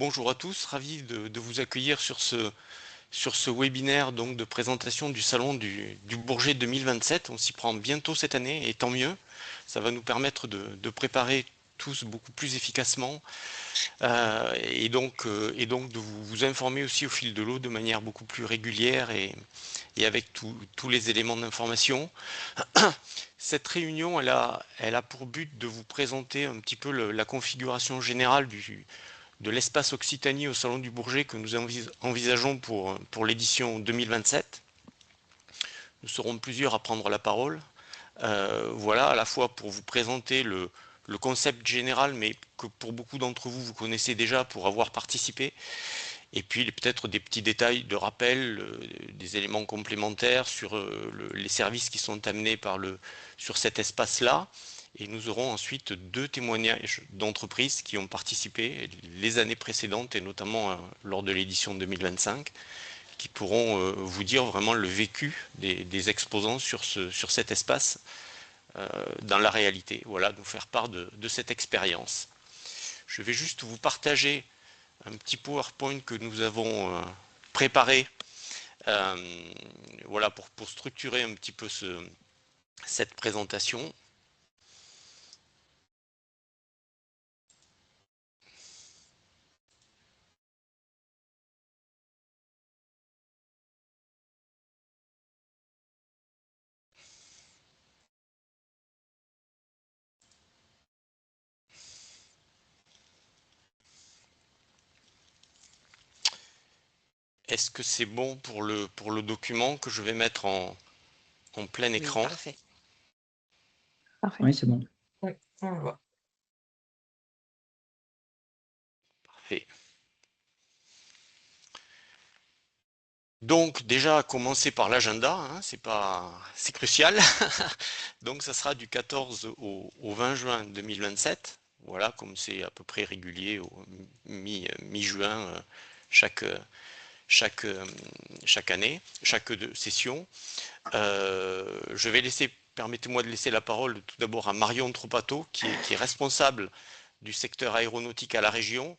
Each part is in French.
Bonjour à tous, ravi de vous accueillir sur ce webinaire donc, de présentation du Salon du Bourget 2027. On s'y prend bientôt cette année et tant mieux. Ça va nous permettre de préparer tous beaucoup plus efficacement et donc de vous informer aussi au fil de l'eau de manière beaucoup plus régulière et avec tous les éléments d'information. Cette réunion, elle a pour but de vous présenter un petit peu la configuration générale de l'espace Occitanie au Salon du Bourget que nous envisageons pour l'édition 2027. Nous serons plusieurs à prendre la parole. Voilà, à la fois pour vous présenter le concept général, mais que pour beaucoup d'entre vous, vous connaissez déjà pour avoir participé. Et puis peut-être des petits détails de rappel, des éléments complémentaires sur les services qui sont amenés sur cet espace-là. Et nous aurons ensuite 2 témoignages d'entreprises qui ont participé les années précédentes et notamment lors de l'édition 2025, qui pourront vous dire vraiment le vécu des exposants sur cet espace dans la réalité. Voilà, nous faire part de cette expérience. Je vais juste vous partager un petit PowerPoint que nous avons préparé voilà, pour structurer un petit peu cette présentation. Est-ce que c'est bon pour le document que je vais mettre en plein écran? Oui, parfait. Parfait. Oui, c'est bon. Oui, on le voit. Parfait. Donc déjà, commencer par l'agenda, hein, c'est crucial. Donc ça sera du 14 au 20 juin 2027. Voilà, comme c'est à peu près régulier au mi-juin chaque, chaque, chaque année, chaque session. Permettez-moi de laisser la parole tout d'abord à Marion Tropato, qui est responsable du secteur aéronautique à la région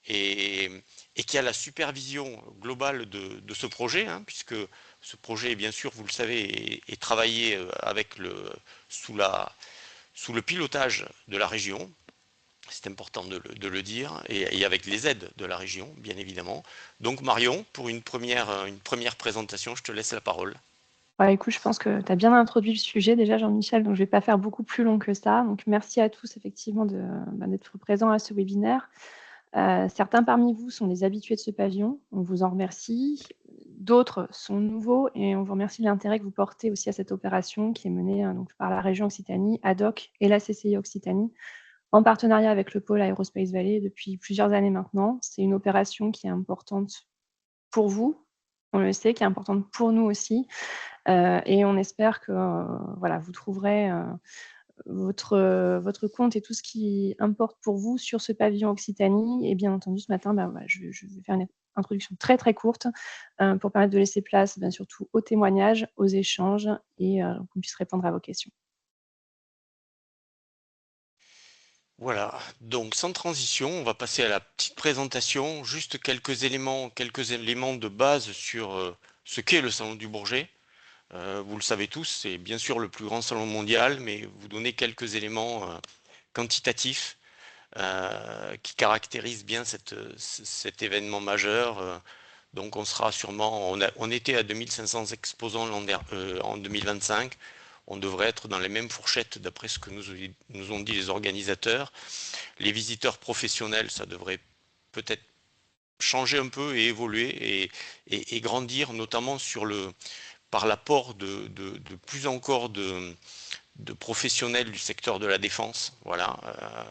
et qui a la supervision globale de ce projet, hein, puisque ce projet, bien sûr, vous le savez, est travaillé sous le pilotage de la région. C'est important de le dire, et avec les aides de la région, bien évidemment. Donc Marion, pour une première présentation, je te laisse la parole. Écoute, je pense que tu as bien introduit le sujet déjà, Jean-Michel, donc je ne vais pas faire beaucoup plus long que ça. Donc merci à tous effectivement d'être présents à ce webinaire. Certains parmi vous sont des habitués de ce pavillon, on vous en remercie. D'autres sont nouveaux et on vous remercie de l'intérêt que vous portez aussi à cette opération qui est menée donc, par la région Occitanie, ADOC et la CCI Occitanie, en partenariat avec le pôle Aerospace Valley depuis plusieurs années maintenant. C'est une opération qui est importante pour vous, on le sait, qui est importante pour nous aussi. Et on espère que voilà, vous trouverez votre compte et tout ce qui importe pour vous sur ce pavillon Occitanie. Et bien entendu, ce matin, voilà, je vais faire une introduction très, très courte pour permettre de laisser place, bien surtout aux témoignages, aux échanges et qu'on puisse répondre à vos questions. Voilà, donc sans transition, on va passer à la petite présentation, juste quelques éléments de base sur ce qu'est le Salon du Bourget. Vous le savez tous, c'est bien sûr le plus grand salon mondial, mais vous donner quelques éléments quantitatifs qui caractérisent bien cet événement majeur. Donc on sera sûrement, on était à 2500 exposants en 2025. On devrait être dans les mêmes fourchettes d'après ce que nous ont dit les organisateurs. Les visiteurs professionnels, ça devrait peut-être changer un peu et évoluer et grandir, notamment par l'apport de plus encore de professionnels du secteur de la défense. Voilà,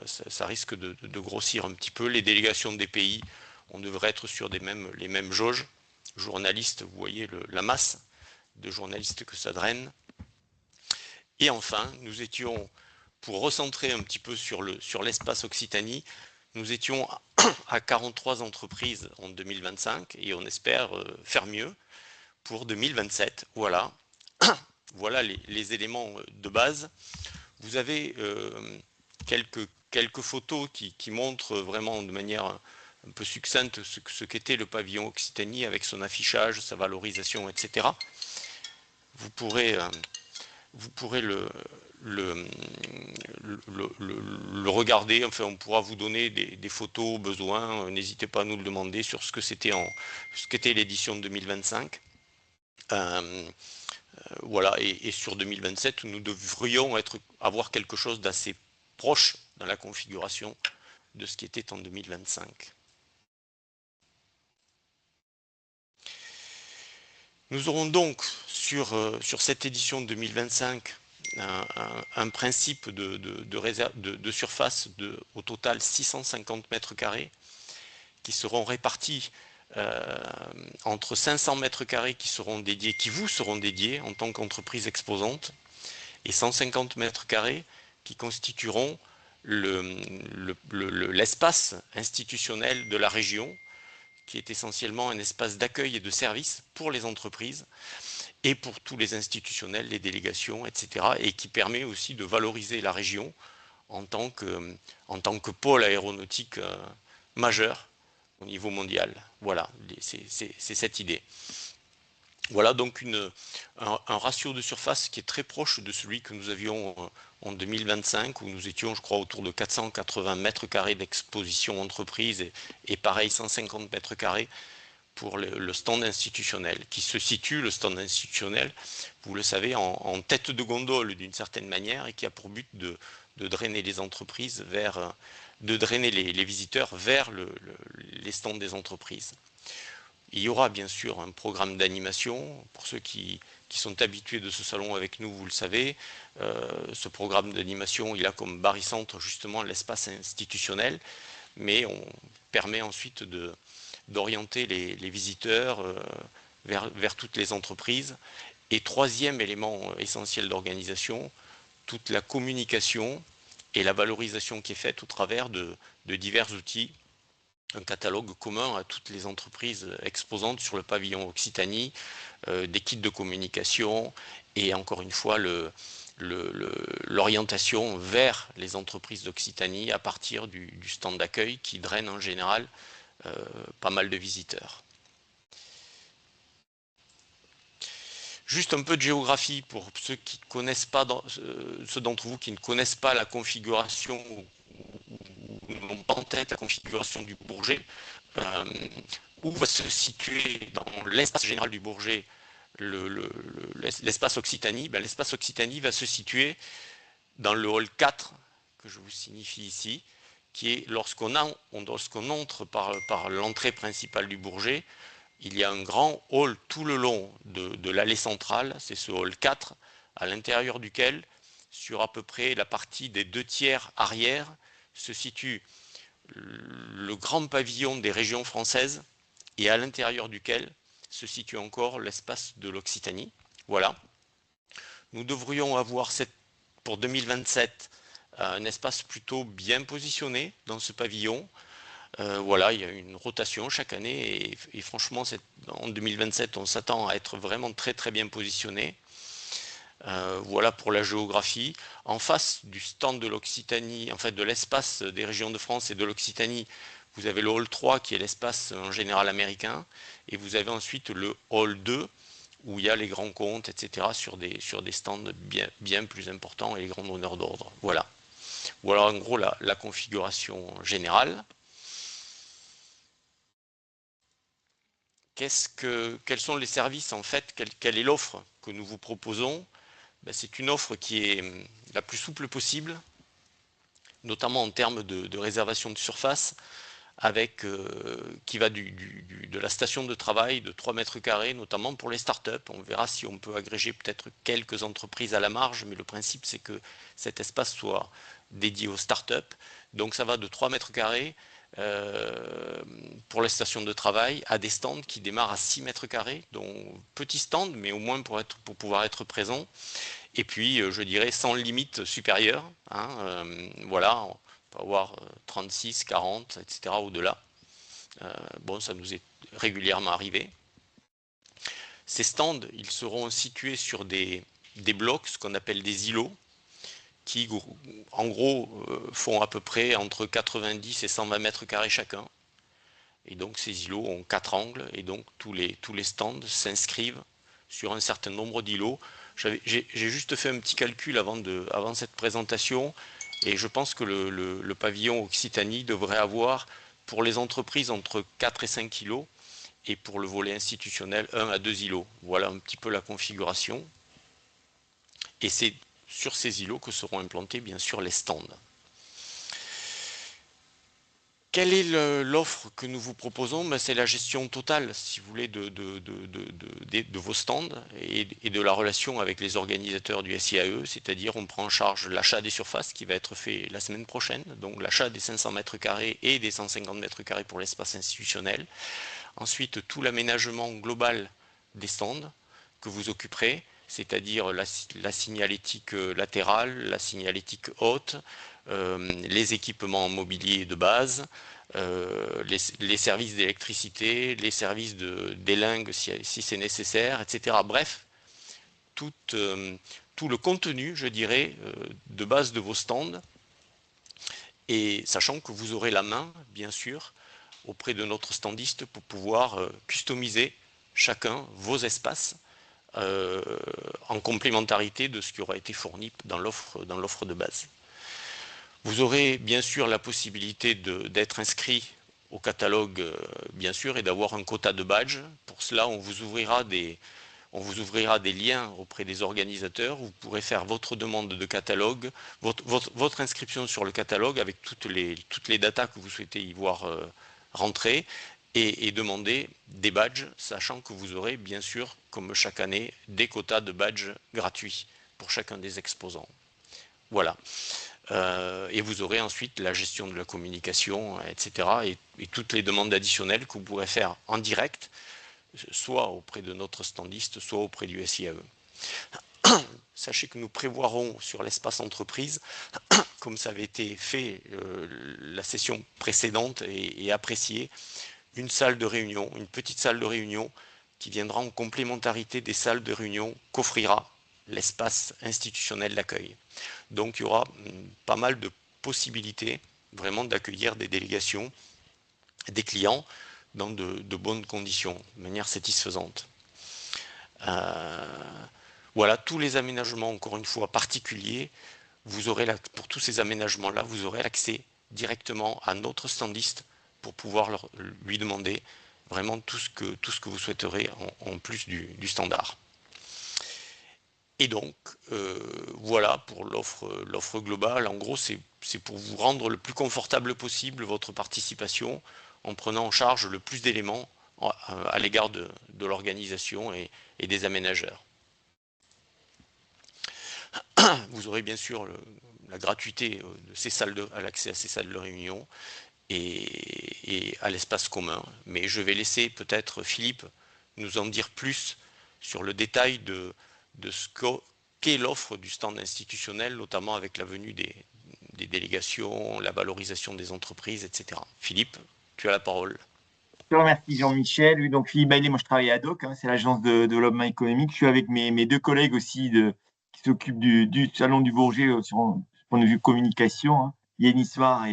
ça risque de grossir un petit peu. Les délégations des pays, on devrait être sur les mêmes jauges. Journalistes, vous voyez la masse de journalistes que ça draine. Et enfin, nous étions, pour recentrer un petit peu sur l'espace Occitanie, nous étions à 43 entreprises en 2025 et on espère faire mieux pour 2027. Voilà, voilà les éléments de base. Vous avez quelques photos qui montrent vraiment de manière un peu succincte ce qu'était le pavillon Occitanie avec son affichage, sa valorisation, etc. Vous pourrez le, le regarder, enfin on pourra vous donner des photos au besoin, n'hésitez pas à nous le demander sur ce qu'était l'édition 2025. Voilà, et sur 2027, nous devrions avoir quelque chose d'assez proche dans la configuration de ce qui était en 2025. Nous aurons donc sur cette édition 2025 un principe de surface au total 650 mètres carrés qui seront répartis entre 500 mètres carrés qui vous seront dédiés en tant qu'entreprise exposante et 150 mètres carrés qui constitueront l'espace institutionnel de la région, qui est essentiellement un espace d'accueil et de service pour les entreprises et pour tous les institutionnels, les délégations, etc. et qui permet aussi de valoriser la région en tant que pôle aéronautique majeur au niveau mondial. Voilà, c'est cette idée. Voilà donc un ratio de surface qui est très proche de celui que nous avions en 2025, où nous étions, je crois, autour de 480 mètres carrés d'exposition entreprise et pareil 150 mètres carrés pour le stand institutionnel, qui se situe, le stand institutionnel, vous le savez, en tête de gondole d'une certaine manière et qui a pour but de drainer les entreprises de drainer les visiteurs vers les stands des entreprises. Il y aura bien sûr un programme d'animation. Pour ceux qui sont habitués de ce salon avec nous, vous le savez, ce programme d'animation, il a comme barycentre justement l'espace institutionnel, mais on permet ensuite d'orienter les visiteurs vers toutes les entreprises. Et troisième élément essentiel d'organisation, toute la communication et la valorisation qui est faite au travers de divers outils, un catalogue commun à toutes les entreprises exposantes sur le pavillon Occitanie, des kits de communication et encore une fois l'orientation vers les entreprises d'Occitanie à partir du stand d'accueil qui draine en général pas mal de visiteurs. Juste un peu de géographie pour ceux qui ne connaissent pas, ceux d'entre vous qui ne connaissent pas la configuration ou n'ont pas en tête la configuration du Bourget, où va se situer dans l'espace général du Bourget l'espace Occitanie. L'espace Occitanie va se situer dans le hall 4, que je vous signifie ici, qui est lorsqu'on entre par l'entrée principale du Bourget, il y a un grand hall tout le long de l'allée centrale, c'est ce hall 4, à l'intérieur duquel, sur à peu près la partie des 2/3 arrière, se situe le grand pavillon des régions françaises et à l'intérieur duquel se situe encore l'espace de l'Occitanie. Voilà. Nous devrions avoir pour 2027 un espace plutôt bien positionné dans ce pavillon. Voilà, il y a une rotation chaque année et franchement, en 2027, on s'attend à être vraiment très très bien positionné. Voilà pour la géographie. En face du stand de l'Occitanie, en fait de l'espace des régions de France et de l'Occitanie, vous avez le hall 3 qui est l'espace en général américain et vous avez ensuite le hall 2 où il y a les grands comptes, etc. sur des stands bien plus importants et les grands donneurs d'ordre. Voilà. Voilà en gros la configuration générale. Quels sont les services en fait, quelle est l'offre que nous vous proposons? C'est une offre qui est la plus souple possible, notamment en termes de réservation de surface, qui va de la station de travail de 3 mètres carrés, notamment pour les startups. On verra si on peut agréger peut-être quelques entreprises à la marge, mais le principe c'est que cet espace soit dédié aux startups. Donc ça va de 3 mètres carrés pour les stations de travail à des stands qui démarrent à 6 mètres carrés, donc petits stands, mais au moins pour pouvoir être présent. Et puis, je dirais, sans limite supérieure. Voilà, on peut avoir 36, 40, etc. au-delà. Bon, ça nous est régulièrement arrivé. Ces stands, ils seront situés sur des blocs, ce qu'on appelle des îlots, qui, en gros, font à peu près entre 90 et 120 mètres carrés chacun. Et donc ces îlots ont 4 angles et donc tous les stands s'inscrivent sur un certain nombre d'îlots. J'ai juste fait un petit calcul avant cette présentation et je pense que le pavillon Occitanie devrait avoir pour les entreprises entre 4 et 5 îlots et pour le volet institutionnel 1 à 2 îlots. Voilà un petit peu la configuration. Et c'est sur ces îlots que seront implantés bien sûr les stands. Quelle est l'offre que nous vous proposons? Ben, c'est la gestion totale, si vous voulez, de vos stands et de la relation avec les organisateurs du SIAE, c'est-à-dire on prend en charge l'achat des surfaces qui va être fait la semaine prochaine, donc l'achat des 500 mètres carrés et des 150 mètres carrés pour l'espace institutionnel. Ensuite, tout l'aménagement global des stands que vous occuperez, c'est-à-dire la signalétique latérale, la signalétique haute, les équipements mobiliers de base, les services d'électricité, les services d'élingue si c'est nécessaire, etc. Bref, tout le contenu, je dirais, de base de vos stands, et sachant que vous aurez la main, bien sûr, auprès de notre standiste pour pouvoir customiser chacun vos espaces en complémentarité de ce qui aura été fourni dans l'offre de base. Vous aurez bien sûr la possibilité d'être inscrit au catalogue, bien sûr, et d'avoir un quota de badges. Pour cela, on vous ouvrira des liens auprès des organisateurs. Vous pourrez faire votre demande de catalogue, votre inscription sur le catalogue avec toutes les datas que vous souhaitez y voir rentrer et demander des badges, sachant que vous aurez bien sûr, comme chaque année, des quotas de badges gratuits pour chacun des exposants. Voilà. Et vous aurez ensuite la gestion de la communication, etc. Et toutes les demandes additionnelles que vous pourrez faire en direct, soit auprès de notre standiste, soit auprès du SIAE. Sachez que nous prévoirons sur l'espace entreprise, comme ça avait été fait la session précédente et apprécié, une salle de réunion, une petite salle de réunion qui viendra en complémentarité des salles de réunion qu'offrira l'espace institutionnel d'accueil. Donc il y aura pas mal de possibilités vraiment d'accueillir des délégations, des clients dans de bonnes conditions, de manière satisfaisante. Voilà, tous les aménagements, encore une fois, particuliers, vous aurez pour tous ces aménagements-là, vous aurez accès directement à notre standiste pour pouvoir lui demander vraiment tout ce que vous souhaiterez en plus du standard. Et donc, voilà pour l'offre globale. En gros, c'est pour vous rendre le plus confortable possible votre participation en prenant en charge le plus d'éléments à l'égard de l'organisation et des aménageurs. Vous aurez bien sûr la gratuité à l'accès à ces salles de réunion et à l'espace commun. Mais je vais laisser peut-être Philippe nous en dire plus sur le détail de ce qu'est l'offre du stand institutionnel, notamment avec la venue des délégations, la valorisation des entreprises, etc. Philippe, tu as la parole. Je te remercie Jean-Michel. Oui, donc Philippe Baillet, moi je travaille à DOC, c'est l'agence de développement économique. Je suis avec mes deux collègues aussi qui s'occupent du Salon du Bourget sur un point de vue communication, Yannis Soir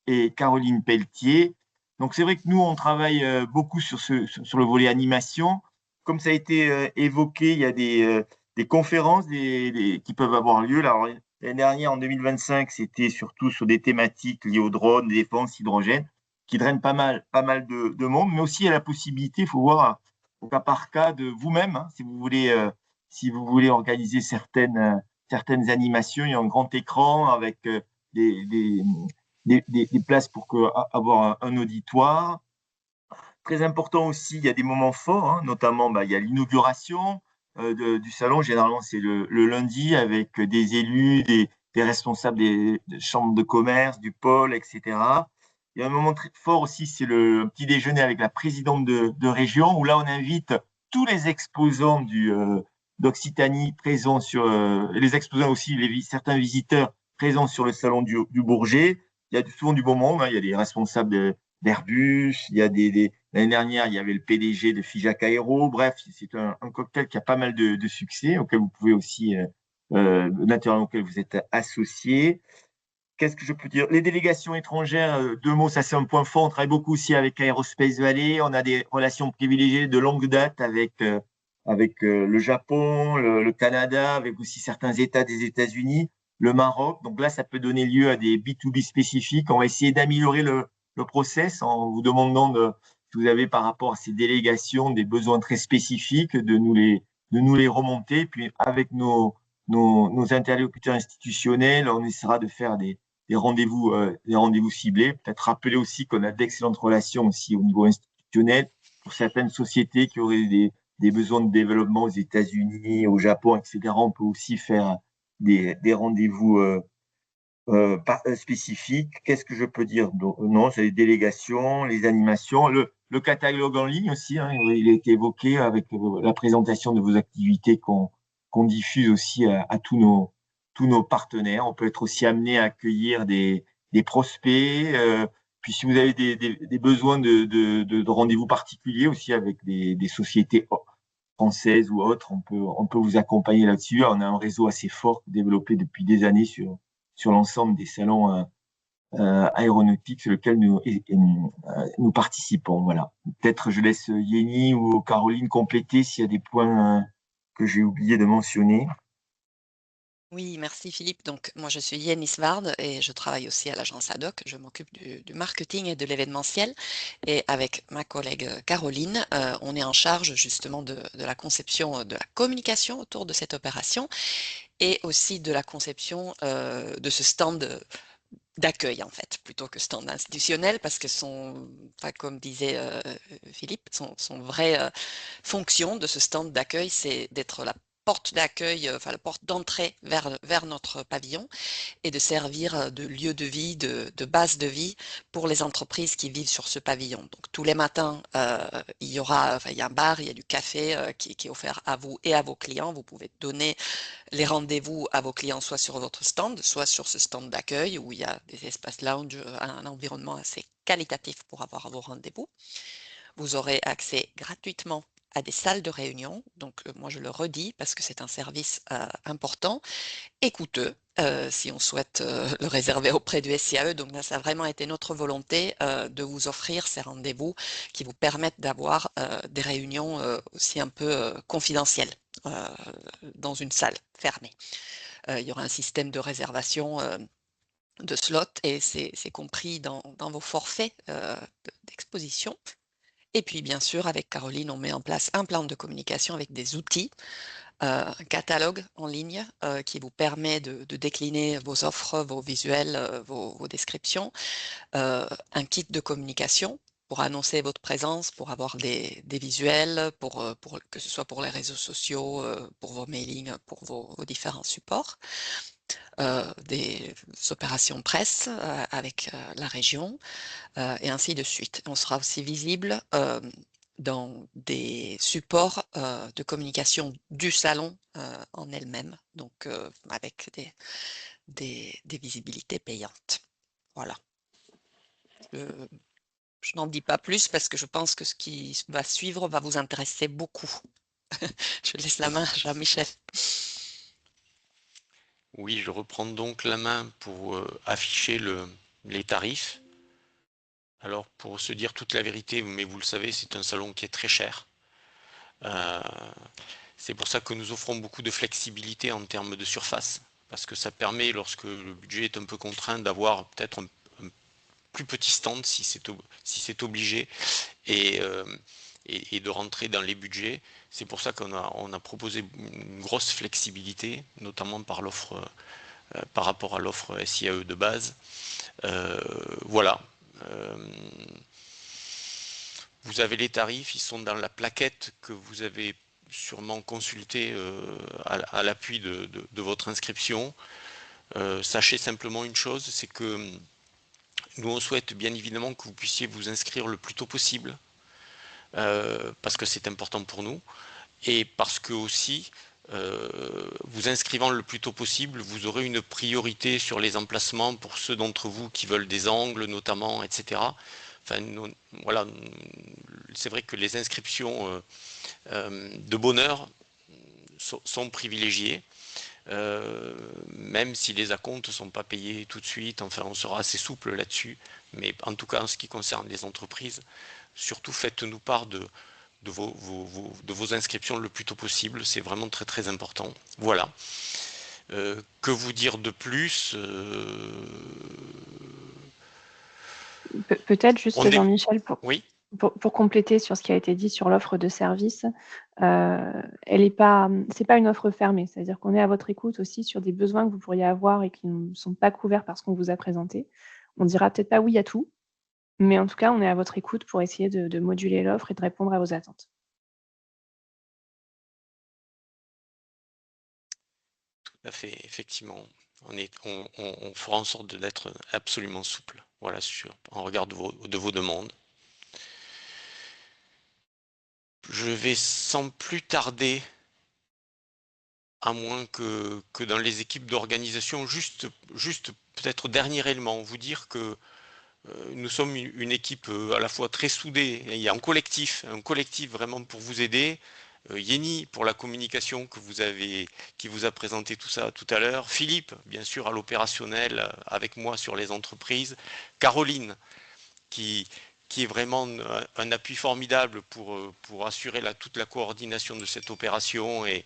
et Caroline Pelletier. Donc c'est vrai que nous, on travaille beaucoup sur le volet animation. Comme ça a été évoqué, il y a des conférences qui peuvent avoir lieu. Alors, l'année dernière, en 2025, c'était surtout sur des thématiques liées aux drones, défense, hydrogène, qui draine pas mal de monde, mais aussi il y a la possibilité, il faut voir au cas par cas de vous-même, si vous voulez organiser certaines animations, il y a un grand écran avec des places pour avoir un auditoire. Très important aussi, il y a des moments forts, notamment il y a l'inauguration du salon, généralement c'est le lundi avec des élus, des responsables des chambres de commerce, du pôle, etc. Il y a un moment très fort aussi, c'est le petit déjeuner avec la présidente de région, où là, on invite tous les exposants d'Occitanie présents les exposants aussi, certains visiteurs présents sur le salon du Bourget. Il y a souvent du bon monde, il y a des responsables d'Airbus, il y a l'année dernière, il y avait le PDG de Figeac Aéro. Bref, c'est un cocktail qui a pas mal de succès, auquel vous pouvez aussi, naturellement, auquel vous êtes associés. qu'est-ce que je peux dire? Les délégations étrangères, deux mots, ça c'est un point fort. On travaille beaucoup aussi avec Aerospace Valley. On a des relations privilégiées de longue date avec le Japon, le Canada, avec aussi certains États des États-Unis, le Maroc. Donc là, ça peut donner lieu à des B2B spécifiques. On va essayer d'améliorer le process en vous demandant si vous avez par rapport à ces délégations des besoins très spécifiques, de nous les remonter. Puis avec nos interlocuteurs institutionnels, on essaiera de faire des rendez-vous ciblés. Peut-être rappeler aussi qu'on a d'excellentes relations aussi au niveau institutionnel pour certaines sociétés qui auraient des besoins de développement aux États-Unis, au Japon, etc. On peut aussi faire des rendez-vous spécifiques. Qu'est-ce que je peux dire? Non, c'est les délégations, les animations, le catalogue en ligne aussi, hein, il a été évoqué avec la présentation de vos activités qu'on diffuse aussi à tous nos partenaires. On peut être aussi amené à accueillir des prospects. Puis si vous avez des besoins de rendez-vous particuliers aussi avec des sociétés françaises ou autres, on peut vous accompagner là-dessus. On a un réseau assez fort développé depuis des années sur l'ensemble des salons aéronautiques sur lesquels nous participons. Voilà. Peut-être je laisse Yeni ou Caroline compléter s'il y a des points que j'ai oublié de mentionner. Oui, merci Philippe. Donc, moi, je suis Yenny Svard et je travaille aussi à l'agence ADOC. Je m'occupe du marketing et de l'événementiel. Et avec ma collègue Caroline, on est en charge justement de la conception de la communication autour de cette opération et aussi de la conception de ce stand d'accueil, en fait, plutôt que stand institutionnel, parce que enfin, comme disait Philippe, son vraie fonction de ce stand d'accueil, c'est d'être la porte d'accueil, enfin la porte d'entrée vers notre pavillon et de servir de lieu de vie, de base de vie pour les entreprises qui vivent sur ce pavillon. Donc tous les matins, il y a un bar, il y a du café qui est offert à vous et à vos clients. Vous pouvez donner les rendez-vous à vos clients soit sur votre stand, soit sur ce stand d'accueil où il y a des espaces lounge, un environnement assez qualitatif pour avoir vos rendez-vous. Vous aurez accès gratuitement à des salles de réunion. Donc, moi, je le redis parce que c'est un service important et coûteux si on souhaite le réserver auprès du SIAE. Donc, là, ça a vraiment été notre volonté de vous offrir ces rendez-vous qui vous permettent d'avoir des réunions aussi un peu confidentielles dans une salle fermée. Il y aura un système de réservation de slots et c'est compris dans vos forfaits d'exposition. Et puis, bien sûr, avec Caroline, on met en place un plan de communication avec des outils, un catalogue en ligne qui vous permet de décliner vos offres, vos visuels, vos descriptions, un kit de communication pour annoncer votre présence, pour avoir des visuels, que ce soit pour les réseaux sociaux, pour vos mailings, pour vos différents supports. Des opérations presse avec la région et ainsi de suite. On sera aussi visible dans des supports de communication du salon en elle-même, donc avec des visibilités payantes. Voilà. Je n'en dis pas plus parce que je pense que ce qui va suivre va vous intéresser beaucoup. Je laisse la main à Jean-Michel. Oui, je reprends donc la main pour afficher les tarifs. Alors, pour se dire toute la vérité, mais vous le savez, c'est un salon qui est très cher. C'est pour ça que nous offrons beaucoup de flexibilité en termes de surface, parce que ça permet, lorsque le budget est un peu contraint, d'avoir peut-être un plus petit stand si c'est obligé, et de rentrer dans les budgets. C'est pour ça qu'on a proposé une grosse flexibilité, notamment par rapport à l'offre SIAE de base. Voilà. Vous avez les tarifs, ils sont dans la plaquette que vous avez sûrement consultée à l'appui de votre inscription. Sachez simplement une chose, c'est que nous on souhaite bien évidemment que vous puissiez vous inscrire le plus tôt possible, parce que c'est important pour nous, et parce que aussi, vous inscrivant le plus tôt possible, vous aurez une priorité sur les emplacements pour ceux d'entre vous qui veulent des angles notamment, etc. Enfin, voilà, c'est vrai que les inscriptions de bonne heure sont privilégiées. même si les acomptes ne sont pas payés tout de suite. Enfin, on sera assez souple là-dessus. Mais en tout cas, en ce qui concerne les entreprises, surtout faites-nous part de vos inscriptions le plus tôt possible. C'est vraiment très très important. Voilà. Que vous dire de plus Peut-être juste, Jean-Michel, Oui. Pour compléter sur ce qui a été dit sur l'offre de service, c'est pas une offre fermée. C'est-à-dire qu'on est à votre écoute aussi sur des besoins que vous pourriez avoir et qui ne sont pas couverts par ce qu'on vous a présenté. On dira peut-être pas oui à tout, mais en tout cas, on est à votre écoute pour essayer de moduler l'offre et de répondre à vos attentes. Tout à fait, effectivement. On fera en sorte d'être absolument souple, voilà, en regard de vos demandes. Je vais sans plus tarder, à moins que dans les équipes d'organisation, juste peut-être dernier élément, vous dire que nous sommes une équipe à la fois très soudée, il y a un collectif vraiment pour vous aider. Yeni pour la communication qui vous a présenté tout ça tout à l'heure, Philippe bien sûr à l'opérationnel avec moi sur les entreprises, Caroline qui est vraiment un appui formidable pour assurer toute la coordination de cette opération et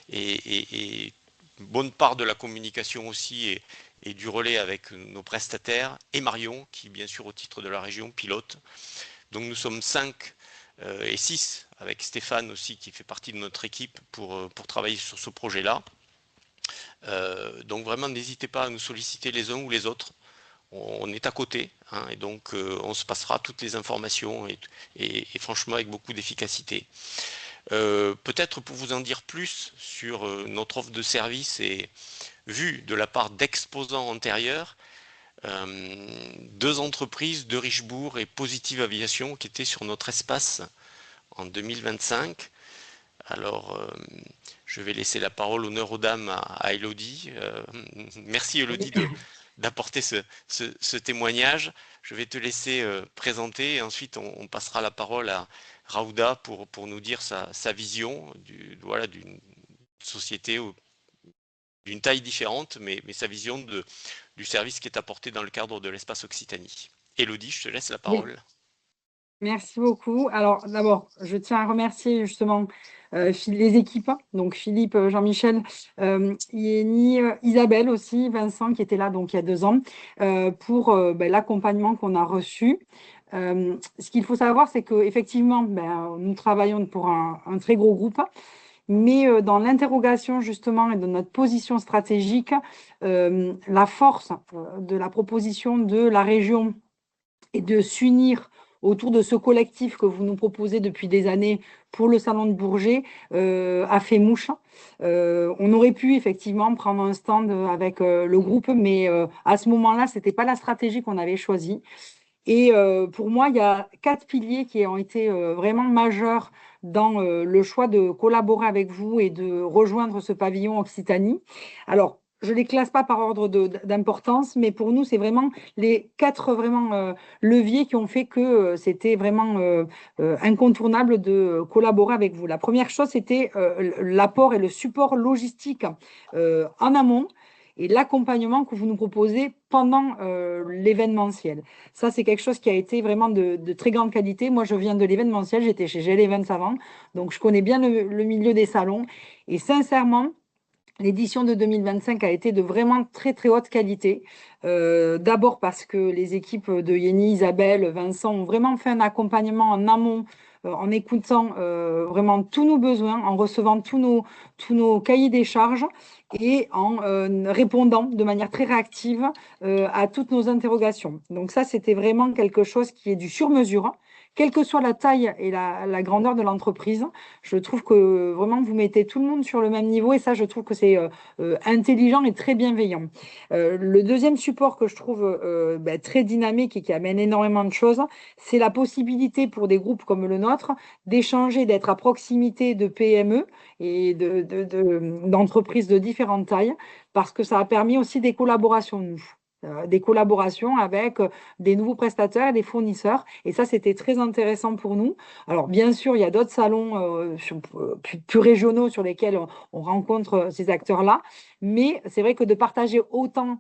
une bonne part de la communication aussi et du relais avec nos prestataires, et Marion qui bien sûr au titre de la région pilote. Donc nous sommes 5 et 6 avec Stéphane aussi qui fait partie de notre équipe pour travailler sur ce projet-là. Donc vraiment n'hésitez pas à nous solliciter les uns ou les autres. On est à côté hein, et donc on se passera toutes les informations et franchement avec beaucoup d'efficacité. Peut-être pour vous en dire plus sur notre offre de service et vu de la part d'exposants antérieurs, 2 entreprises de Richebourg et Positive Aviation qui étaient sur notre espace en 2025. Alors, je vais laisser la parole honneur aux dames à Elodie. Merci Elodie d'apporter ce témoignage. Je vais te laisser présenter et ensuite on passera la parole à Raouda pour nous dire sa vision d'une société d'une taille différente, mais sa vision du service qui est apporté dans le cadre de l'espace Occitanie. Elodie, je te laisse la parole. Merci beaucoup. Alors d'abord, je tiens à remercier justement les équipes, donc Philippe, Jean-Michel, Yeni, Isabelle aussi, Vincent qui était là donc il y a 2 ans, pour l'accompagnement qu'on a reçu. Ce qu'il faut savoir, c'est qu'effectivement, nous travaillons pour un très gros groupe, mais dans l'interrogation justement et de notre position stratégique, la force de la proposition de la région et de s'unir autour de ce collectif que vous nous proposez depuis des années pour le Salon de Bourget a fait mouche. On aurait pu effectivement prendre un stand avec le groupe, mais à ce moment-là, ce n'était pas la stratégie qu'on avait choisie. Et pour moi, il y a 4 piliers qui ont été vraiment majeurs dans le choix de collaborer avec vous et de rejoindre ce pavillon Occitanie. Alors, je ne les classe pas par ordre d'importance, mais pour nous, c'est vraiment les 4 vraiment, leviers qui ont fait que c'était vraiment incontournable de collaborer avec vous. La première chose, c'était l'apport et le support logistique en amont et l'accompagnement que vous nous proposez pendant l'événementiel. Ça, c'est quelque chose qui a été vraiment de très grande qualité. Moi, je viens de l'événementiel, j'étais chez GL Events avant, donc je connais bien le milieu des salons. Et sincèrement, l'édition de 2025 a été de vraiment très, très haute qualité. D'abord parce que les équipes de Yeni, Isabelle, Vincent ont vraiment fait un accompagnement en amont, en écoutant vraiment tous nos besoins, en recevant tous nos cahiers des charges et en répondant de manière très réactive à toutes nos interrogations. Donc ça, c'était vraiment quelque chose qui est du sur-mesure, quelle que soit la taille et la grandeur de l'entreprise. Je trouve que vraiment, vous mettez tout le monde sur le même niveau et ça, je trouve que c'est intelligent et très bienveillant. Le deuxième support que je trouve très dynamique et qui amène énormément de choses, c'est la possibilité pour des groupes comme le nôtre d'échanger, d'être à proximité de PME et d'entreprises de différentes tailles, parce que ça a permis aussi des collaborations, nous. des collaborations avec des nouveaux prestataires et des fournisseurs. Et ça, c'était très intéressant pour nous. Alors, bien sûr, il y a d'autres salons plus régionaux sur lesquels on rencontre ces acteurs-là. Mais c'est vrai que de partager autant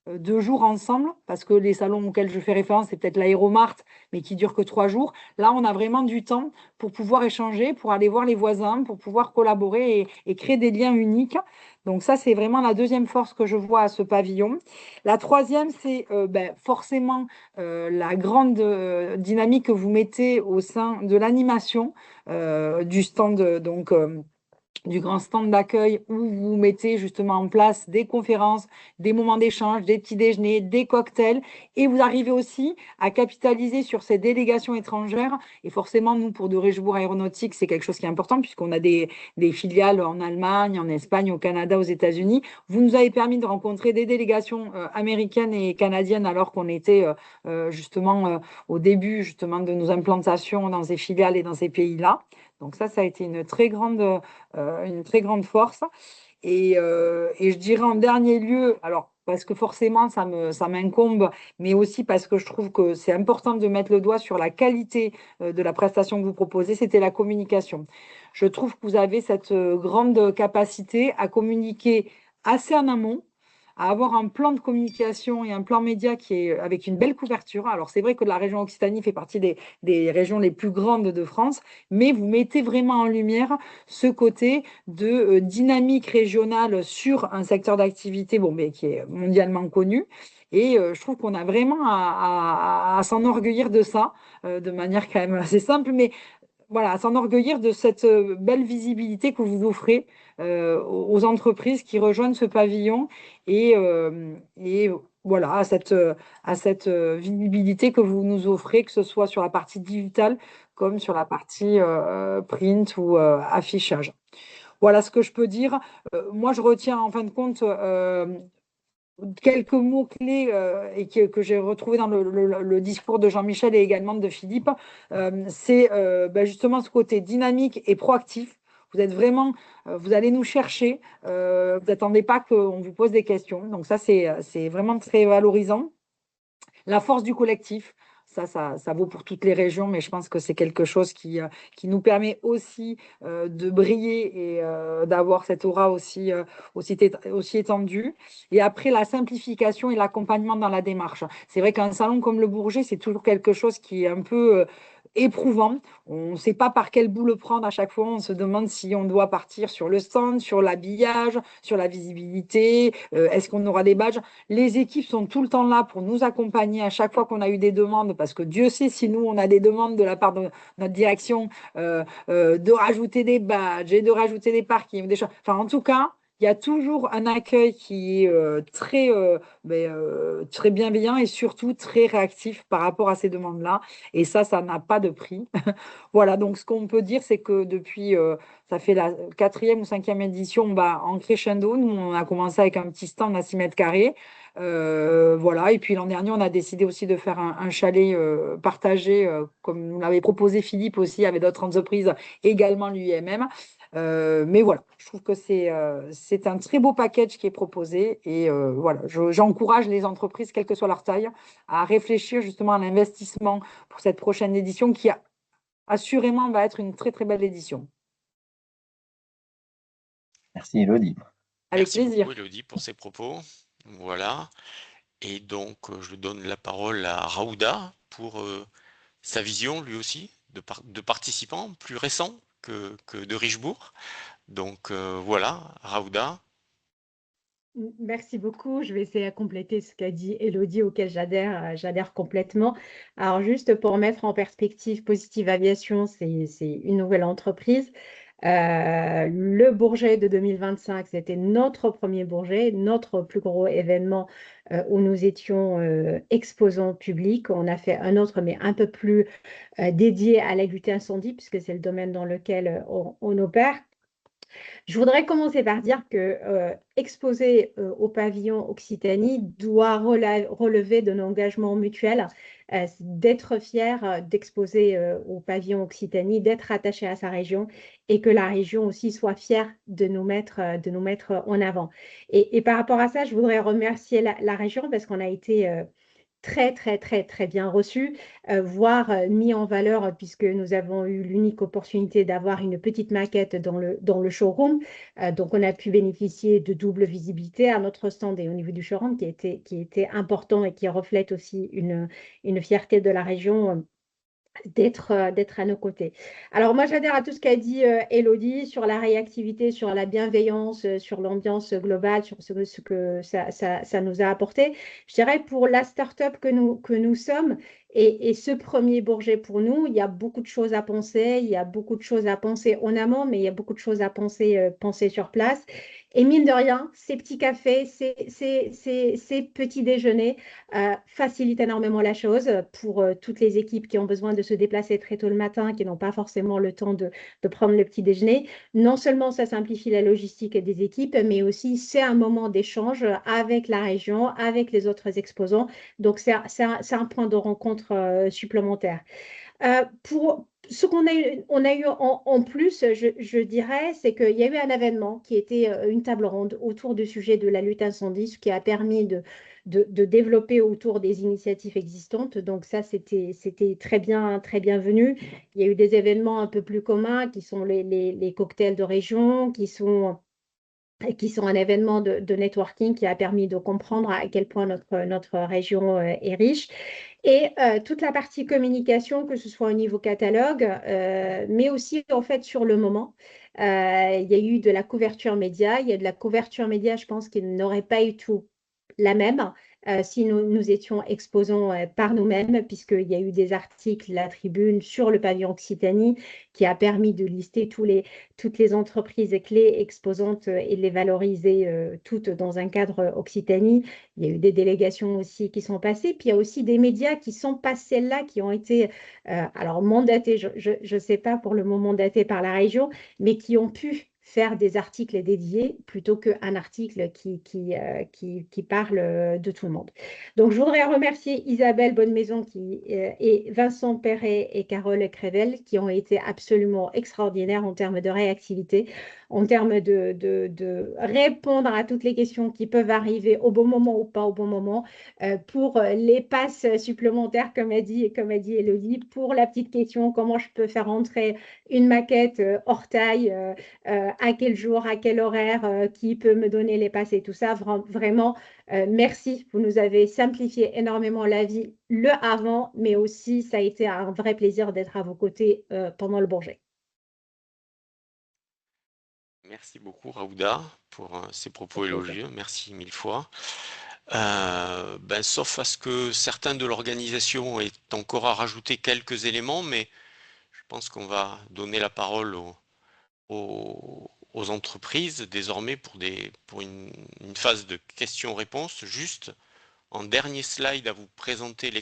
2 jours ensemble, parce que les salons auxquels je fais référence, c'est peut-être l'Aéromart, mais qui dure que 3 jours. Là, on a vraiment du temps pour pouvoir échanger, pour aller voir les voisins, pour pouvoir collaborer et créer des liens uniques. Donc ça, c'est vraiment la deuxième force que je vois à ce pavillon. La troisième, c'est forcément la grande dynamique que vous mettez au sein de l'animation du stand, du grand stand d'accueil où vous mettez justement en place des conférences, des moments d'échange, des petits déjeuners, des cocktails, et vous arrivez aussi à capitaliser sur ces délégations étrangères. Et forcément, nous, pour de Richebourg Aéronautique, c'est quelque chose qui est important puisqu'on a des filiales en Allemagne, en Espagne, au Canada, aux États-Unis. Vous nous avez permis de rencontrer des délégations américaines et canadiennes alors qu'on était justement au début justement de nos implantations dans ces filiales et dans ces pays-là. Donc ça a été une très grande force. Et je dirais en dernier lieu, alors parce que forcément ça m'incombe, mais aussi parce que je trouve que c'est important de mettre le doigt sur la qualité de la prestation que vous proposez, c'était la communication. Je trouve que vous avez cette grande capacité à communiquer assez en amont, à avoir un plan de communication et un plan média qui est avec une belle couverture. Alors c'est vrai que la région Occitanie fait partie des régions les plus grandes de France, mais vous mettez vraiment en lumière ce côté de dynamique régionale sur un secteur d'activité mais qui est mondialement connu. Et je trouve qu'on a vraiment à s'enorgueillir de ça, de manière quand même assez simple, mais voilà, à s'enorgueillir de cette belle visibilité que vous offrez aux entreprises qui rejoignent ce pavillon et voilà, à cette visibilité que vous nous offrez, que ce soit sur la partie digitale comme sur la partie print ou affichage. Voilà ce que je peux dire. Moi, je retiens en fin de compte quelques mots-clés et que j'ai retrouvés dans le discours de Jean-Michel et également de Philippe, c'est justement ce côté dynamique et proactif. Vous êtes vraiment, vous allez nous chercher, vous n'attendez pas qu'on vous pose des questions. Donc ça, c'est vraiment très valorisant. La force du collectif, ça vaut pour toutes les régions, mais je pense que c'est quelque chose qui nous permet aussi de briller et d'avoir cette aura aussi étendue. Et après, la simplification et l'accompagnement dans la démarche. C'est vrai qu'un salon comme le Bourget, c'est toujours quelque chose qui est un peu éprouvant. On ne sait pas par quel bout le prendre à chaque fois. On se demande si on doit partir sur le stand, sur l'habillage, sur la visibilité. Est-ce qu'on aura des badges? Les équipes sont tout le temps là pour nous accompagner à chaque fois qu'on a eu des demandes, parce que Dieu sait si nous, on a des demandes de la part de notre direction de rajouter des badges et de rajouter des parkings, des choses. Enfin, en tout cas, il y a toujours un accueil qui est très bienveillant et surtout très réactif par rapport à ces demandes-là. Et ça n'a pas de prix. Voilà, donc ce qu'on peut dire, c'est que depuis, ça fait la 4e ou 5e édition, on va en crescendo. Nous, on a commencé avec un petit stand à 6 mètres carrés. Voilà, et puis l'an dernier, on a décidé aussi de faire un chalet partagé, comme nous l'avait proposé Philippe aussi, avec d'autres entreprises, également l'UIMM. Mais voilà, je trouve que c'est un très beau package qui est proposé et voilà, j'encourage les entreprises, quelle que soit leur taille, à réfléchir justement à l'investissement pour cette prochaine édition qui assurément va être une très très belle édition. Merci Elodie. Avec Merci plaisir. beaucoup, Elodie, pour ces propos. Voilà. Et donc, je donne la parole à Raouda pour sa vision, lui aussi, de participant plus récent que de Richebourg. Donc, voilà, Raouda. Merci beaucoup. Je vais essayer de compléter ce qu'a dit Elodie, auquel j'adhère complètement. Alors, juste pour mettre en perspective, Positive Aviation, c'est une nouvelle entreprise. Le Bourget de 2025, c'était notre premier Bourget, notre plus gros événement où nous étions exposants publics. On a fait un autre, mais un peu plus dédié à la lutte incendie, puisque c'est le domaine dans lequel on opère. Je voudrais commencer par dire que exposer au pavillon Occitanie doit relever d'un engagement mutuel, d'être fier d'exposer au pavillon Occitanie, d'être attaché à sa région et que la région aussi soit fière de nous mettre en avant. Et par rapport à ça, je voudrais remercier la région parce qu'on a été très, très, très, très bien reçu, voire mis en valeur puisque nous avons eu l'unique opportunité d'avoir une petite maquette dans le showroom. Donc, on a pu bénéficier de double visibilité à notre stand et au niveau du showroom qui était important et qui reflète aussi une fierté de la région d'être à nos côtés. Alors moi, j'adhère à tout ce qu'a dit Élodie sur la réactivité, sur la bienveillance, sur l'ambiance globale, sur ce que ça nous a apporté. Je dirais pour la start-up que nous sommes et ce premier Bourget pour nous, il y a beaucoup de choses à penser, il y a beaucoup de choses à penser en amont, mais il y a beaucoup de choses à penser sur place. Et mine de rien, ces petits cafés, ces petits déjeuners facilitent énormément la chose pour toutes les équipes qui ont besoin de se déplacer très tôt le matin, qui n'ont pas forcément le temps de prendre le petit déjeuner. Non seulement ça simplifie la logistique des équipes, mais aussi c'est un moment d'échange avec la région, avec les autres exposants. Donc c'est un point de rencontre supplémentaire. Pour ce qu'on a eu en plus, je dirais, c'est qu'il y a eu un événement qui était une table ronde autour du sujet de la lutte incendie, ce qui a permis de développer autour des initiatives existantes. Donc ça, c'était très bienvenu. Il y a eu des événements un peu plus communs qui sont les cocktails de région, qui sont un événement de networking qui a permis de comprendre à quel point notre région est riche. Et toute la partie communication, que ce soit au niveau catalogue, mais aussi en fait sur le moment. Il y a eu de la couverture média. Il y a de la couverture média, je pense qu'il n'aurait pas eu tout la même si nous étions exposants par nous-mêmes, puisqu'il y a eu des articles, la tribune sur le pavillon Occitanie, qui a permis de lister toutes les entreprises clés exposantes et de les valoriser toutes dans un cadre Occitanie. Il y a eu des délégations aussi qui sont passées, puis il y a aussi des médias qui sont passés là, qui ont été alors mandatés, je ne sais pas pour le moment mandatés par la région, mais qui ont pu faire des articles dédiés plutôt qu'un article qui parle de tout le monde. Donc, je voudrais remercier Isabelle Bonnemaison et Vincent Perret et Carole Crével qui ont été absolument extraordinaires en termes de réactivité, en termes de répondre à toutes les questions qui peuvent arriver au bon moment ou pas au bon moment, pour les passes supplémentaires, comme a dit Élodie, pour la petite question, comment je peux faire entrer une maquette hors taille, à quel jour, à quel horaire, qui peut me donner les passes et tout ça. Vraiment, merci. Vous nous avez simplifié énormément la vie le avant, mais aussi ça a été un vrai plaisir d'être à vos côtés pendant le Bourget. Merci beaucoup, Raouda, pour ces propos élogieux. Merci mille fois. Sauf à ce que certains de l'organisation aient encore à rajouter quelques éléments, mais je pense qu'on va donner la parole aux entreprises désormais pour une phase de questions-réponses. Juste en dernier slide à vous présenter les